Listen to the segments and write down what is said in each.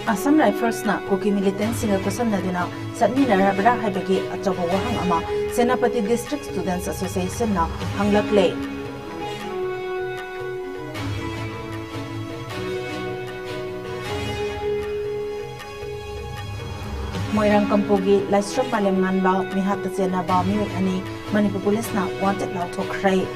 Assam Riflesna Kuki militants singa kusamnaduna satminarabra haibagi achobo wahang ama Senapati District Students Association na hanglakle. Moirang Kampugi Laistrom Malem Nganba Mihata Sena Ba Miwek Ani Manipur Police na wanted lao thokrai.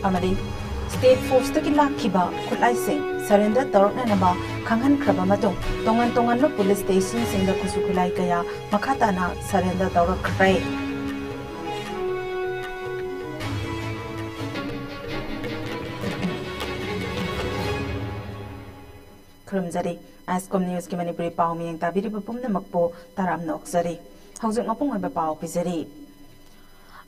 Amadi State Force taki lakhiba khulai sing surrender torokna naba khanghan khraba matung tongan no police station singda kusukulai kaya makhata na surrender torok khrai. Kurumjari ISCOM News ki Manipuri pau miyang tabiri bapumna makpo taram na oksari haujung mapung ay pau pizari.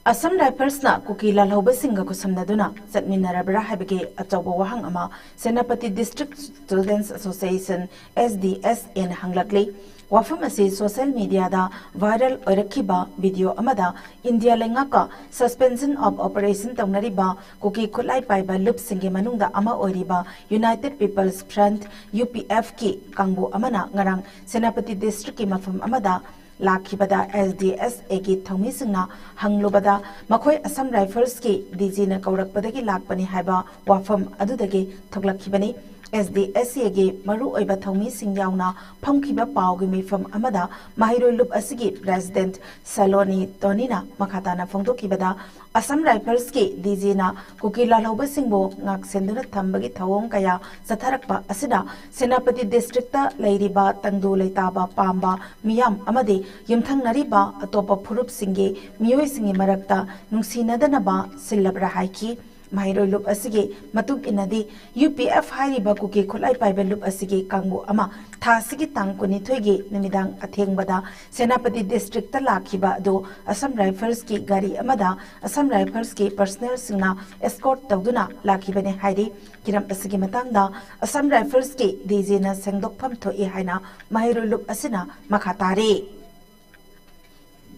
Assam Rifles na kuki lalhoba singa kusamnaduna satminarabra haibagi achobo wahang ama Senapati District Students Association SDS in hanglakli wafam asi social media da viral oirakhiba video amada India lengaka suspension of operation taunariba kuki khulai paiba loop singe manungda ama oiriba United People's Front UPF ki kangbu amana ngarang Senapati District ki mafam amada Lakhibada SDS eki thomi singna hanglubada makhoi Assam Rifles ki DG na kaurakpadagi lakpani haiba wafam adudagi thoklakhibani SDS egi maru oiba thomi singyauna phamkhiba pawgi mifam amada mahiroi lup asigi President Saloni Tonina makhatana phongdokibada Assam Rifles ki DG na kuki lalhoba singbo ngak senduna thambagi thawong kaya satharakpa asida Senapati District ta leiriba tangdu leitaba pamba miyam amadi yumthang nariba atopa phurup singe miyoi singe marakta nungsinadana sillabra haiki Mahiroi loop asigi matung inadi UPF hairiba kuki khulai paiba loop asigi kangbu ama thasigi tangkuni thoigi namidang athengbada Senapati District ta lakhiba do Assam Rifles ki gari amada Assam Rifles ki personnel singna escort tawduna lakhibane hairi kiram asigi matangda Assam Rifles ki DG na sengdokpham thoi haina Mahiroi loop asina makhatari.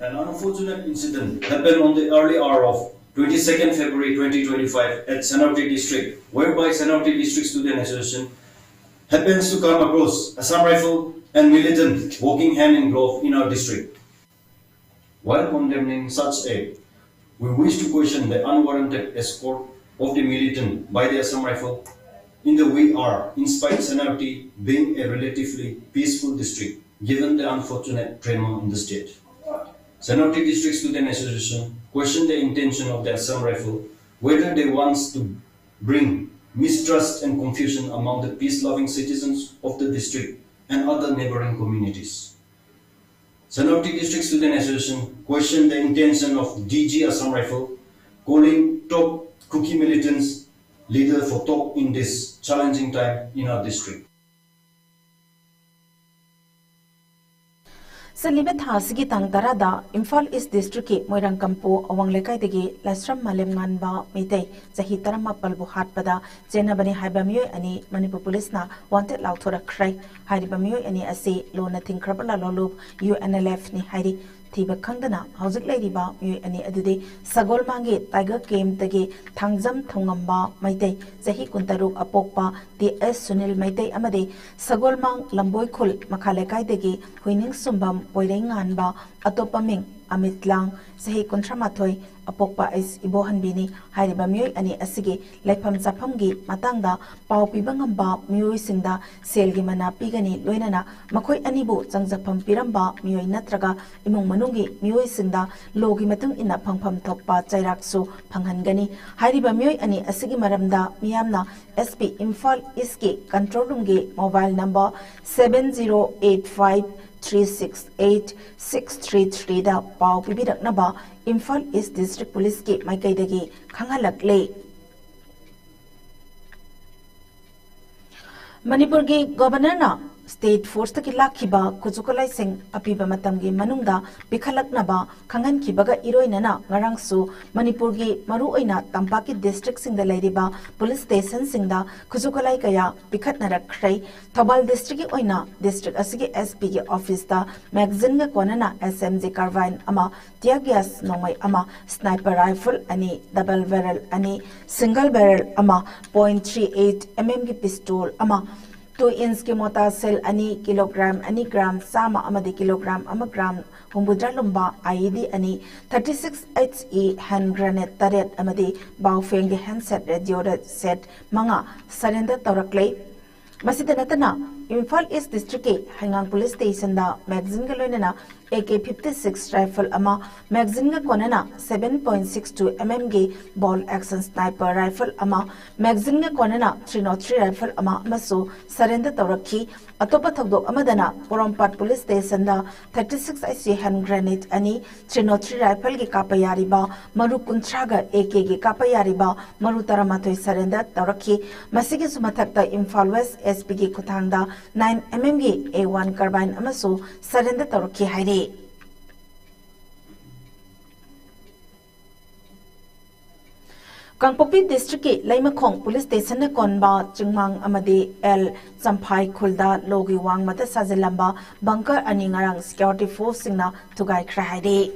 An unfortunate incident happened on the early hour of 22nd February 2025 at Senapati District, whereby Senapati District Student Association happens to come across Assam Rifle and militant walking hand in glove in our district. While condemning such act, we wish to question the unwarranted escort of the militant by the Assam Rifle in the wee hour, in spite Senapati being a relatively peaceful district, given the unfortunate tremor in the state. Senapati District Student Association questioned the intention of the Assam Rifle, whether they want to bring mistrust and confusion among the peace-loving citizens of the district and other neighboring communities. Senapati District Student Association questioned the intention of DG Assam Rifle, calling top Kuki militants leader for talk in this challenging time in our district. Salibat Hasigi Tangtarada, Imphal East District, Moirang Kampu, Awanglekai degi, Lastram Malem Nganba, Mite, Zahitarama Palbu Hatpada, Jenabani Haibamio, and Manipur Police na wanted Lautora Cray, Haibamio, and Asi, Lona Tinkrabala Lolub, UNLF ni Haidi. Tiba Kangdana, Housit Lady Ba, Mu and Adudi, Sagol Mangi, Tiger Game Tagi, Tangzam Tongamba, Maite, Zahi Kuntaruk Apokpa, DS Sunil Maite Amade, Sagol Mang, Lamboy Kul, Makalekai Degi, Huining Sumbam, Boiling Anba, Atopaming, Amit Lang, Zahi Kontramatoi, Apokpa is Ibohan Bini, Hariba Mu and Asigi, Lepam Zapamgi, Matanga, Pau Pibangamba, Mu Sinda, Selgimana Pigani, Luenana, Makoi Anibu, Zangzapam Piramba, Mu Natraga, Imong Manungi, Mu Sinda, Logi Matung in a Pampam Topa, Jairaksu, Panghangani, Hariba Mu and Asigi Maramda, Miamna, SP Imphal Iski, Control Room Gate, mobile number 7085. 368-633 da pau pibidak naba Imphal East District Police ki maikai dagi khangalak le. Manipur ki governor na State Force taki lakhiba kujukolai sing apiba matamgi manungda pikhalaknaba khangan khibaga iroinana ngarang su Manipur gi maru oina tampaki district singda leiriba police station singda kujukolai kaya pikhatna rakhrei Thobal district gi oina district asigi SP gi office da magazine ga konana SMG carbine ama tear gas nomai ama sniper rifle ani double barrel ani single barrel ama .38 mm gi pistol ama 2 inch ki mota cell ani kilogram ani gram sama amadi kilogram ama gram humbudra lumba IED ani 36 HE hand grenade taret amadi baufeng gi handset radio set manga surrender tawraklei masida natana Imphal East District ke Hangang Police Station da magazine ga loinana AK-56 rifle ama magazine ga konana 7.62 mm ge ball action sniper rifle ama magazine ga konana 303 rifle ama maso surrender tawrakhi atopa thagdok amadana Porompat Police Station da 36 IC hand grenade ani 303 rifle ge kapayari ba maru kuntra ga AK ge kapayari ba maru taramathoi surrender tawrakhi masigi sumathakta Imphal West SP ge kuthangda 9 mm gi A1 carbine amaso surrender tawrakhi haire Kangpopi district ki Laimakhong police station na konba chingmang amadi L Champhai khulda logi wang mata sajilamba bunker ani ngarang security force singna tugai khra haire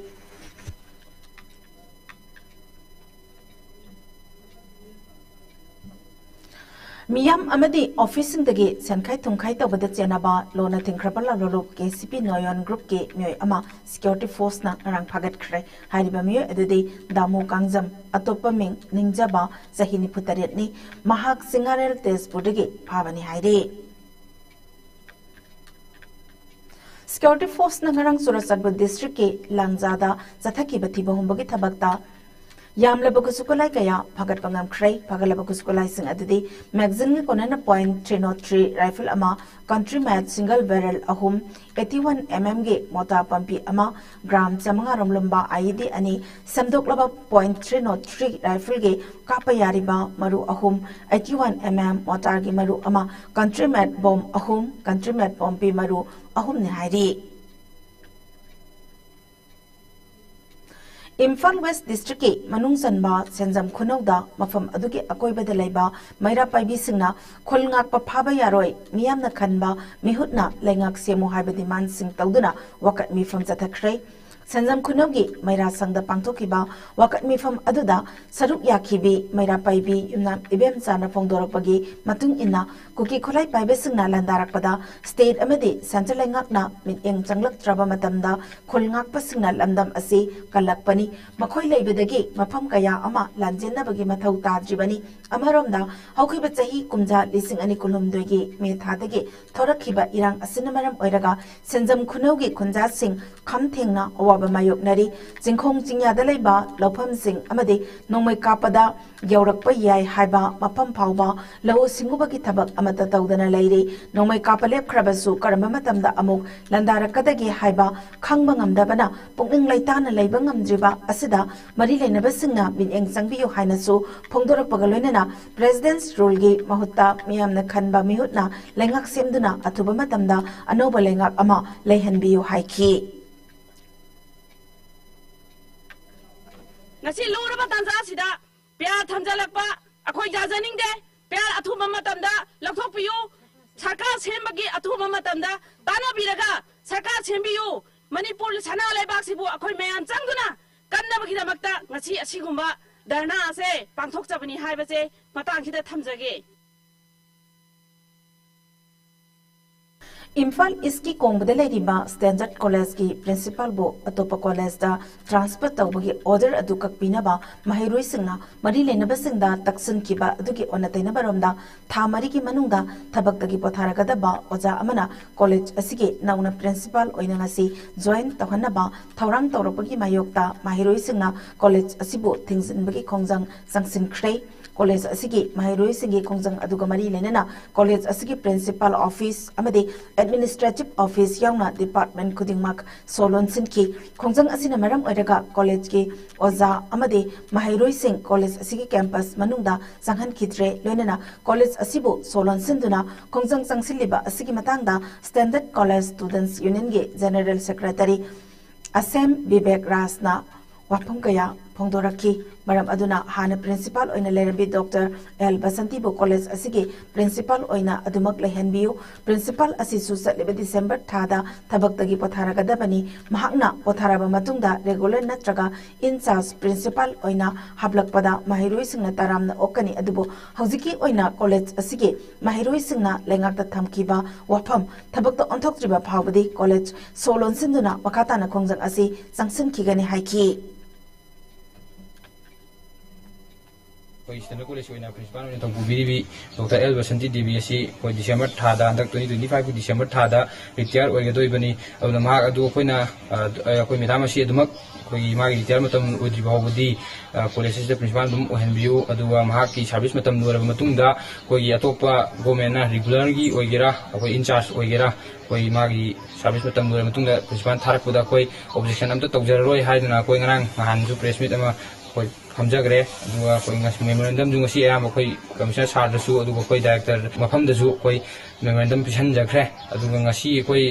Miyam amadi officing dagi sankai tungkai tawbada chenaba lona thingkrapala lolo KCP Noyon group ke myoy ama security force na ngarang phagat khre hariba myoy adudi damu kangjam atopa ming ningjaba sahini putaret ni mahak singarel tespur dagi phabani haire security force na ngarang Surasabad district ke Langjada jathaki bathi bahumbagi thabakta Yamlaba kusukolai kaya phagat pangam khrei phagalaba kusukolai sing adidi magazine ge konana .303 rifle ama country made single barrel ahum 81 mm ge mota pampi ama gram chamanga romlumba IED ani samdoklaba .303 rifle ge kapayari ba maru ahum 81 mm mota ge maru ama country made bomb ahum country made pampi maru ahum ni hairi Imphal West District ke manung sanba senjam khunauda mafam adugi akoibada laiba maira paibi singna khulngak pa phaba yaroi miyamna khanba mihutna laingak semu haibadi man sing tawduna wakat mifam jathakhrei Sanjam khunaugi maira sangda pangthokiba wakat mifam aduda saruk yakhibi maira paibi yumna ibem chana phongdorakpagi matung inna kuki kholai paibe singna landarakpada state amadi central laingakna miteng changlak traba matamda khulngak pa singna lamdam asi kalakpani makhoi leibadagi mafam kaya ama lanjennabagi mathau tadribani amaromda haukiba chahi kumja lising ani kulumdoigi me thadagi thorakhiba irang asinamaram oiraga sanjam khunaugi khunja sing khamthengna Mayok Nari, Jingkong Jingya Dalaiba, Lopam Sing, Amadi, Nomai Kapada, Yorakpa Yai Haiba, Mapam Pauba, Lao Singubaki Tabak Amata Taudana Lady, Nomai Kapalep Krabasu, Karamamatam da Amuk, Landara Kadagi Haiba, Kangbangam Dabana, Ponging Laitana Laibangam Jiba, Asida, Marile Nabasina, Bin Eng Sangbiyo Hainasu, Pongdorak Pagalunena, President's Rulgi, Mahuta, Miam the Kanba Mihutna, Lengak Simduna, Atubamatamda, Anoba Lengak Ama, Lehan Biyo Haiki. Ngasi luraba tanza sida pya thamjalakpa akhoi jajaningde pya athuma matamda lakhokpiyu sarkar sembagi athuma matamda tana biraga sarkar sembiyu Manipur sana laibak sibu akhoi mayam changduna kannabagi damakta ngasi asigumba dharna ase pangthokchabani haibase matang khida thamjage Imphal East ki Kongbada leiriba Standard College ki principal bo atopa college da transfer tawbagi order adu kakpinaba mahiroi singna mari lenaba singda taksun kiba adugi onatain baromda thamari ki manungda thabaktagi potharagada ba oja amana college asigi nauna principal oina ngasi join tawhanaba thorang tawrapagi mayokta mahiroi singna college asibu thingsinbagi khongjang sangsin khrei college asigi mahiroi singi khongjang aduga mari lenana college asigi principal office amadi administrative office yauna department kudingmak solon sinki khongjang asina maram oiraga college ki oza amade mahairoi sing college asigi campus manungda sanghan khidre loinana college asibu solon sinduna khongjang changsiliba asigi matangda standard college students union ge general secretary asem vivek rasna wapum kaya phongdoraki maram aduna hana principal oina lerbi dr l basanti bo college asigi principal oina adumak lehenbiu principal asi susat lebe december thada thabak potharaga dabani mahakna potharaba matungda regular natraga in charge principal oina hablakpada mahiroi singna taramna okani adubo hojiki oina college asigi mahiroi singna lengakta thamkiba wafam thabakta onthoktriba phawbadi college solon sinduna wakatana khongjang asi changsin khigani haiki कोई standard college होइना principal होइना तंगु बिरिबि doctor L Basanti Devi असि कोई दिसंबर थादा अंदक 2025 दिसंबर थादा retire ओइगदोइबनि अबना मा अदु कोइना कोइ मेदाम असि अदुमक कोइ मागि रिटायर मतम ओदि बावबदि कॉलेज से प्रिंसिपल दुम ओहनबियु अदुवा मा की सर्विस मतम नोरब मतुंगदा कोइ अतोपा गवर्नमेंट रेगुलर की ओइगेरा कोइ इंचार्ज ओइगेरा कोइ मागि सर्विस मतम नोरब मतुंगदा प्रिंसिपल थारकपुदा कोइ ऑब्जेक्शन अमता तौजररोय हाइदना कोइ ngरang नहानजु प्रेस मीट अमा कोई हमजगरे दुआ कोई मेमोरेंडम जु ngasi ayam कोई कमिशनर सार दसु अदुगा कोई डायरेक्टर मफम दसु कोई मेमोरेंडम पिसन जखरे अदुगा ngasi कोई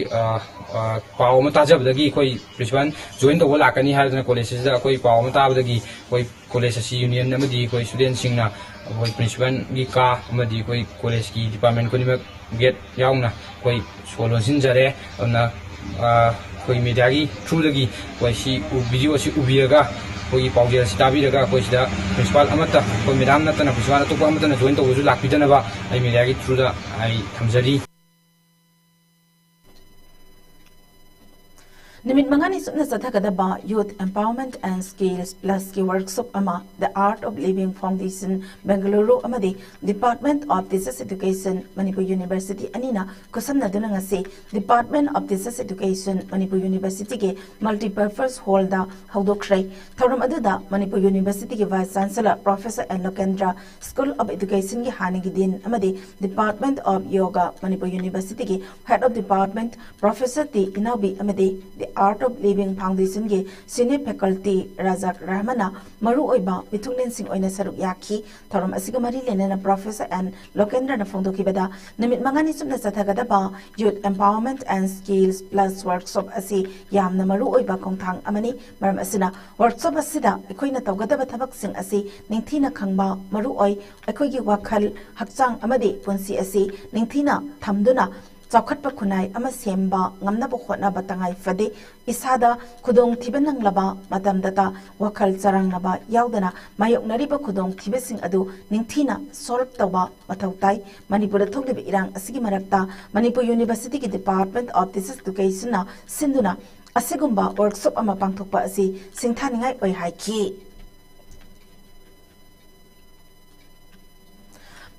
पाव म ताजबदगी कोई प्रिंसिपल जॉइन तव लाकनी हादना कॉलेज से कोई पाव म ताबदगी कोई कॉलेज असि यूनियन अमदी कोई स्टूडेंट सिंगना कोई प्रिंसिपल की का अमदी कोई कॉलेज की डिपार्टमेंट को निमक गेट याउना कोई सोलो सिनजरे अना कोई मीडिया की थ्रू दगी कोई सी वीडियो असि उबिरगा कोई पाउजे स्टाबीरगा कोई सिदा प्रिंसिपल अमता कोई मैडम नतना प्रिंसिपल अतोपा अमतना जॉइन तवजु लाक्पिदनबा आई मीडिया की थ्रू दा आई थमजरी Nimit mangani sumna sathakadaba Youth Empowerment and Skills Plus ki workshop ama The Art of Living Foundation Bengaluru amadi Department of Business Education Manipur University anina kusamna duna ngasi Department of Business Education Manipur University ke multi-purpose hall da haudokrai thoram aduda Manipur University ke Vice Chancellor Professor N. Lokendra School of Education ki hanigi din amadi Department of Yoga Manipur University ke Head of Department Professor T. Inabi amadi The Art of Living Foundation ge Senior Faculty Razak Rahmana Maru Oiba Bitunglen Sing Oina Saruk Yaki Thoram Asigamari Lenana Professor and Lokendra na Fondo Kibada Nimit Mangani Sumna Sathagadaba Youth Empowerment and Skills Plus Workshop Asi Yam na Maru Oiba Kongthang Amani Maram Asina Workshop Asida Ekoina Tawgadaba Tabak Sing Asi Ningthina Khangba Maru Oi Ekoigi Wakhal Hakchang Amadi Punsi Asi Ningthina Thamduna Chawkhatpa khunai ama semba ngamnaba khotnaba tangai fade isada khudong thibanang laba matamdata wakhal charangnaba yaudana mayoknariba khudong thibesing adu ningthina solve tawba mathautai manipura thokliba irang asigi marakta Manipur University ki Department of Business Education na sinduna asigumba workshop ama pangthokpa asi singthaningai oi haiki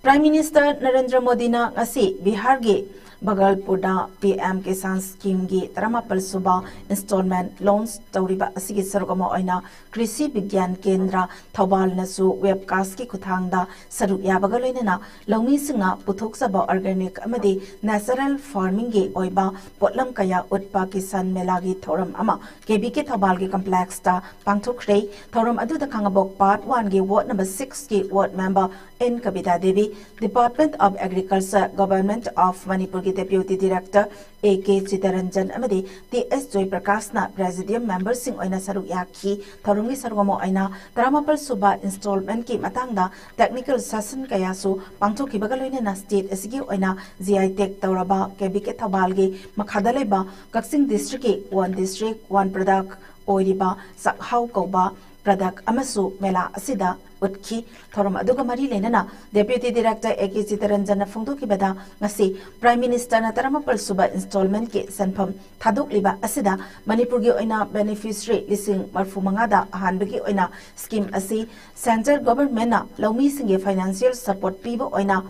Prime Minister Narendra Modi na ngasi Bihar ge Bagalpurda PM Kisan Scheme gi 38 suba installment loans tawriba asigi sarugama oina Krishi Vigyan Kendra Thobal nasu webcast ki kuthangda saruk yabaga loinana lawmi singa puthokjaba organic amadi natural farming gi oiba potlam kaya utpa kisan mela gi thoram ama KBK Thobal gi complex ta pangthokhrei thoram adu da khangabok part 1 gi ward number 6 gi ward member N Kabita Devi Department of Agriculture Government of Manipur ki Deputy Director A.K. Chitaranjan amadi T.S. Joy Prakash na Presidium Member sing oina saruk yaki tharungi sarugamo oina 38 suba installment ki matangda technical session kaya su pangthokibaga loina na state asigi oina GI Tech Tauraba KBK Thobal gi makhadaleba Kaksing District ki one district one product oiriba sakhau koba product amasu mela asida utki thoram aduga mari lenana Deputy Director A.K. Chitaranjan na phongdokibada ngasi Prime Minister na 38 suba installment ke sanpham thadok liba asida Manipur gi oina beneficiary lising marfu mangada ahanbagi oina scheme asi central government na lawmi singe financial support pibo oina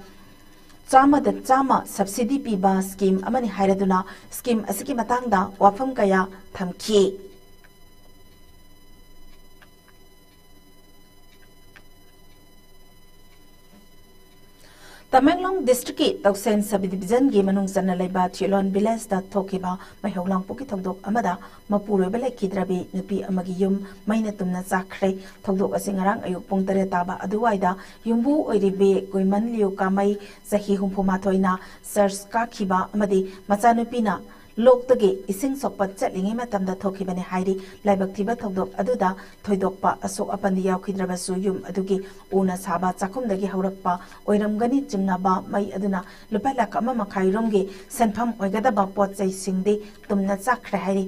Chama da chama subsidy piba scheme amani hairaduna scheme asiki matangda wafam kaya thamki Tamenglong district ki Toksen subdivision gi manung sanna leiba Chilon village da thokiba maihonglang puki thokdok amada mapuroi belai kidrabi nupi amagi yum maina tumna chakre thokdok asingarang ayuk pung tare taba aduwaida yumbu oiribe goiman liu kamai sahi humphuma thoina search ka khiba amadi machanupi na lok tagi ising sokpat chatlingi matamda thokibani hairi laibak thiba thokdok aduda thoidokpa asok apandi yaukhidrabasu yum adugi una saba chakhumdagi haurakpa oiramgani chimnaba mai aduna lupa lak ama makhai romgi senpham oigadaba potchai singde tumna chakre hairi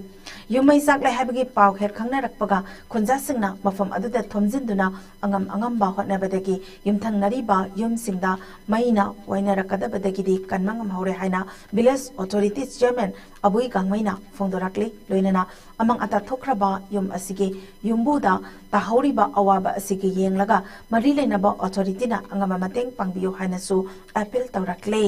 yumai chaklai habagi paw her khangna rakpaga khunja singna mafam aduda thomjinduna angam ba hotnabadagi yumthang nariba yum singda maina waina rakadabadagi di kanmangam haure haina village authorities chairman abui gangmaina phongdorakle loinana amang ata thokraba yum asige yumbuda tahoriba awaba asige yenglaga mari leinaba authority na angama mateng pangbiyo haina su appeal tawrakle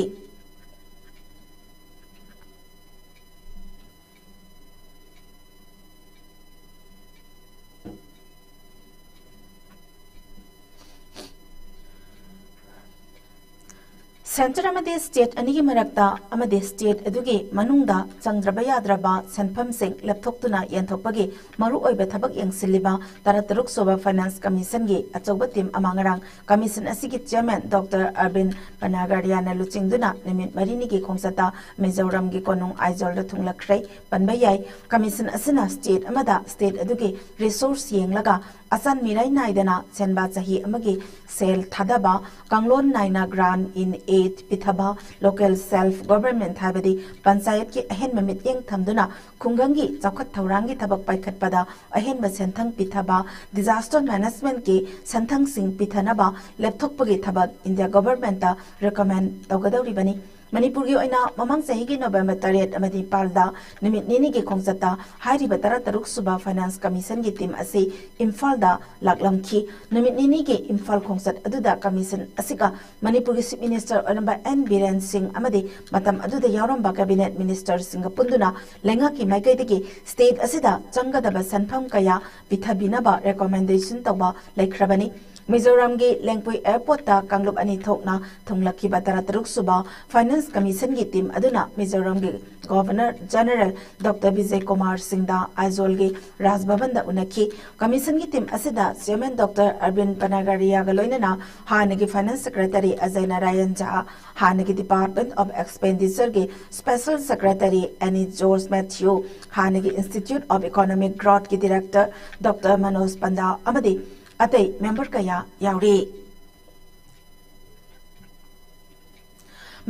Center amade state anigi marakta amade state adugi manungda changdraba yadraba senpham sing lapthoktuna yanthokpagi maru oiba thabak yangsilliba tarataruk soba finance commission gi achauba team amangarang commission asigi chairman Dr. Arvind Panagariana luchingduna nimit marini gi khongsata Mizoram gi konung aizol da thunglakhrei panbayai commission asina state amada state adugi resource yenglaga asan mirai naidana senba chahi amagi sel thadaba kanglon naina grant in aid pithaba local self government habadi panchayat ki ahen mamit yeng thamduna khungangi chakhat thaurangi thabak paikhatpada ahen ba senthang pithaba disaster management ki senthang sing pithanaba lepthokpagi thabak India government ta recommend tawgadawri bani Manipur gi oina mamang sahi gi November 3 amadi palda nimit nini gi khongsata hairi batara taruk suba finance commission gi team ase Imphal da laklamki nimit nini gi Imphal khongsat aduda commission asika Manipur gi chief minister onamba N Biren Singh amadi matam aduda yauramba cabinet minister singapunduna lenga ki maikai degi state asida changadaba sanpham kaya pithabinaba recommendation tawba laikhrabani Mizoram gi Lengpui airport ta Kanglup ani thokna thunglaki batara taruk suba finance commission gi team aduna Mizoram gi governor general Dr. Vijay Kumar Singh da Aizol gi Raj Bhavan da unaki commission gi team asida chairman Dr. Arvind Panagaria ga loinana hanagi finance secretary Ajay Narayan Jha hanagi department of expenditure gi special secretary Annie George Matthew hanagi institute of economic growth gi director Dr. Manoj Panda amadi Atay member kaya yauri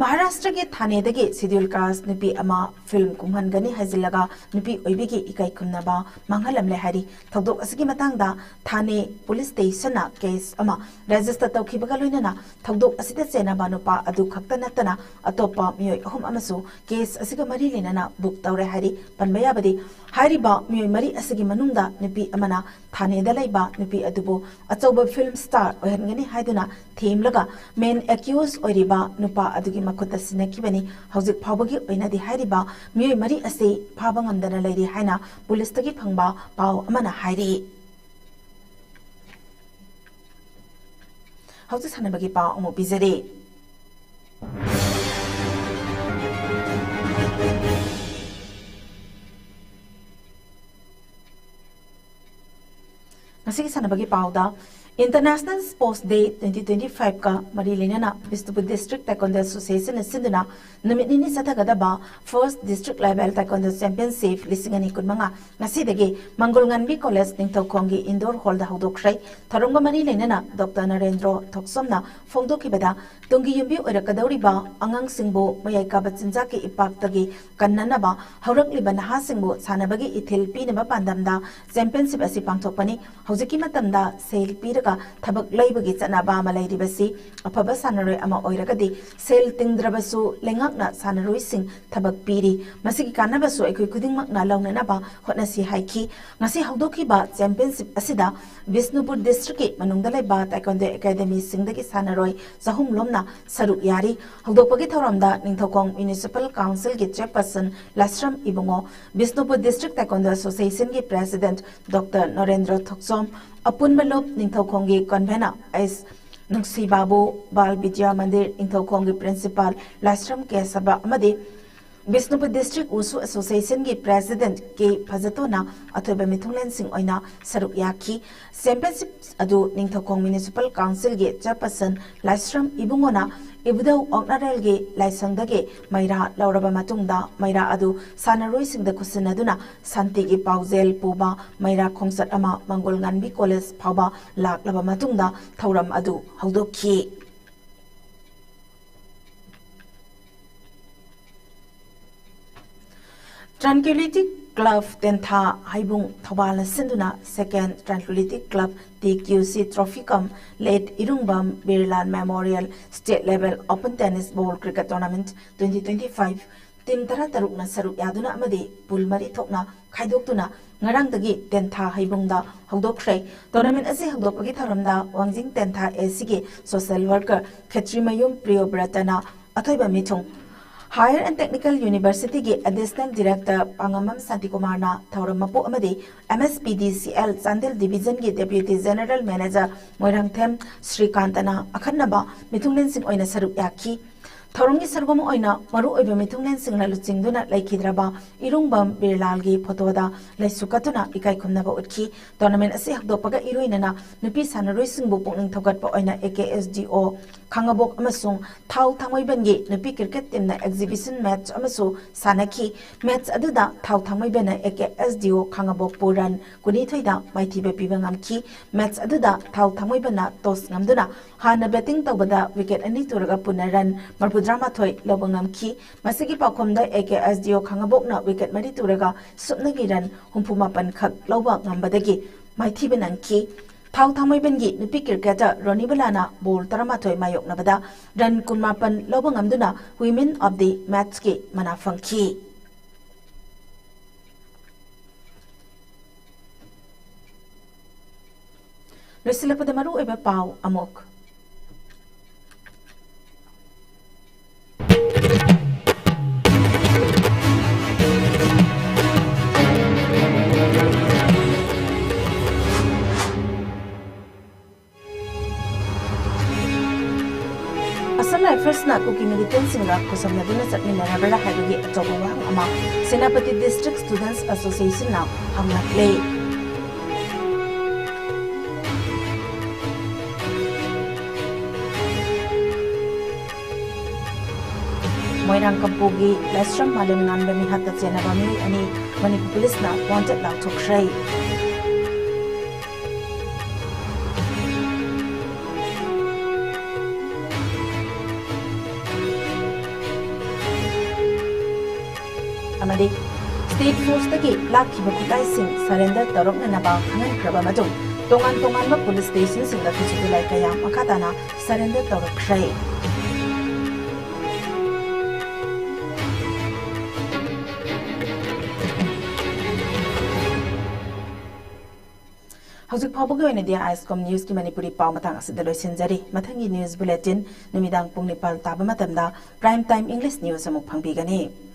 Maharashtra ke Thane dagi schedule cast nupi ama film kumhangani hazilaga nupi oibigi ikai kumnaba manghalamle hari thokdok asigi matangda Thane police station na case ama register tawkhibaga loinana thokdok asida chena banupa adu khakta natana atopa miyoi ahum amasu case asiga mari linana book tawre hari panbaya badi hariba miyoi mari asigi manungda nupi amana Thane da laiba nupi adubo achauba film star ohengani haiduna theme laga main accused oiriba nupa adugi makuta sinakibani hauzik phawbagi oinadi hairiba miyoi mari ase phaba ngamdana lairi haina police tagi phangba paw amana hairi hauzik sanabagi paw amu bizare Nasi sanabagi paw da International Sports Day 2025 ka Marilinana Bisnupur District Taekwondo Association Sinduna Numitini Satagadaba First District Level Taekwondo Championship Lisingani Kunmanga Nasidagi Mangolnganbi College Ningtaukongi Indoor Hall da Hudokrai Tarunga Marilinana Dr. Narendra Thoksomna Fongdokibada Tungi Yumbi Urakadauriba Angang Singbo Mayaka Batsinjaki Ipaktagi Kannanaba Haurakliba Naha Singbo Sanabagi Ithil Pinaba Pandamda Championship Asi Pangtokpani Hauziki Matamda Sail Piraga Tabak Laibagi Chanaba Malairibasi Apaba Sanaroi Ama Oiragadi Sail Tingdrabasu Lengakna Sanaroi Sing Tabak Piri Masiki Kanabasu Ekuding Makna Longanaba Hotnasi Haiki Nasi Haudoki Ba Championship Asida Bisnupur District Manungdalaiba Taekwondo Academy Singdagi Sanaroi Zahum Lomna Saruk Yari Haudopagi Thoramda Ningthokong Municipal Council Gi Chairperson Lasram Ibungo Bisnupur District Taekwondo Association Gi President Dr. Narendra Thoksom Apun Malop Ningthokong Gi Convener as Nungsi Babu Bal Vidya Mandir Ingthaukhongi Principal Lastram Kesaba Amadi Bisnupur District Usu Association ki President ke Phajatona athoiba mithunglen sing oina saruk yaki championship adu Ningthaukhong Municipal Council ge chairperson Lastram Ibungona Ibudau Oknarel ge laisangdage Maira lauraba matungda Maira adu sanaroi singda kusinaduna santi gi pauzel puba Maira khongsat ama Mangol Nganbi College phauba laklaba matungda thauram adu haudokhi Tranquility Club Tentha Haibung Thobala Sinduna Second Tranquility Club TQC Trophy Com late Irungbam Birlan Memorial State Level Open Tennis Ball Cricket Tournament 2025 Team Tara Tarukna Saruk Yaduna Amadi Pulmari Thokna Kaidoktuna Ngarangdagi Tentha Haibungda Haudokre Tournament Asi Haudokagi Tharamda Wangjing Tentha Esigi Social Worker Katrimayum Priyobratana Athoiba Mitung Higher and Technical University ki Additional Director Pangamam Santikumarna Thauramapu Amadi MSPDCL Sandil Division ki Deputy General Manager Moirangthem Srikantana Akhanaba Mithunglen Sing Oina Saruk Yaki Thauramgi Sargom Oina Maru Oiba Mithunglen Sing na Luchingduna Laikhidraba Irungbam Birlalgi Photoda Laisukatuna Ikai Khumnaba Utki Tournament Asi Hakdopaga Iruinana Nupi Sanaroi Singbu Pukning Thogatpa Oina AKSDO Khangabok amasung Thau Thangmoibangi Nupi Cricket Team na Exhibition Match amasu Sanaki Match aduda Thau Thangmoibana AKSDO Khangabok Puran Kuni Thoida Maithiba Pibangamki Match aduda Thau Thangmoibana Tos Ngamduna Hana Betting Tawbada Wicket Ani Turaga Punaran Marpudrama Thoi Lobangamki Masigi Pakomda AKSDO Khangabokna Wicket Mari Turaga Supnagiran Humpumapan Khak Loba Ngambadagi Maithibananki Thau Thangmoibangi Nupi Cricketer Roni Balana Ball Taramathoi Mayok Nabada Ran Kunmapan Lobangamduna Women of the Match ki Manafangki Lusilapada Maru Eba Pau Amok First na kuki militant singa kusam na satni na nabala hadugi atobo wang ama Senapati District Students Association na hamna play Moirang Kampugi Lastram Malim Nandami Hatta Chenabami ani Manipur Police na wanted la Tokshai Amadi State Force taki Laki Bakutai Sing surrender Torok Naba Hangan Krabamatum Tongan ma police station sing da Kuchulai Kaya Makatana surrender Torok Kray Haujuk Pabgo in the ISCOM News ki Manipuri Paumatang Asidalo Sinjari Matangi News Bulletin Numidang Pungnipal Tabamatamda Prime Time English News Amuk Pangbigani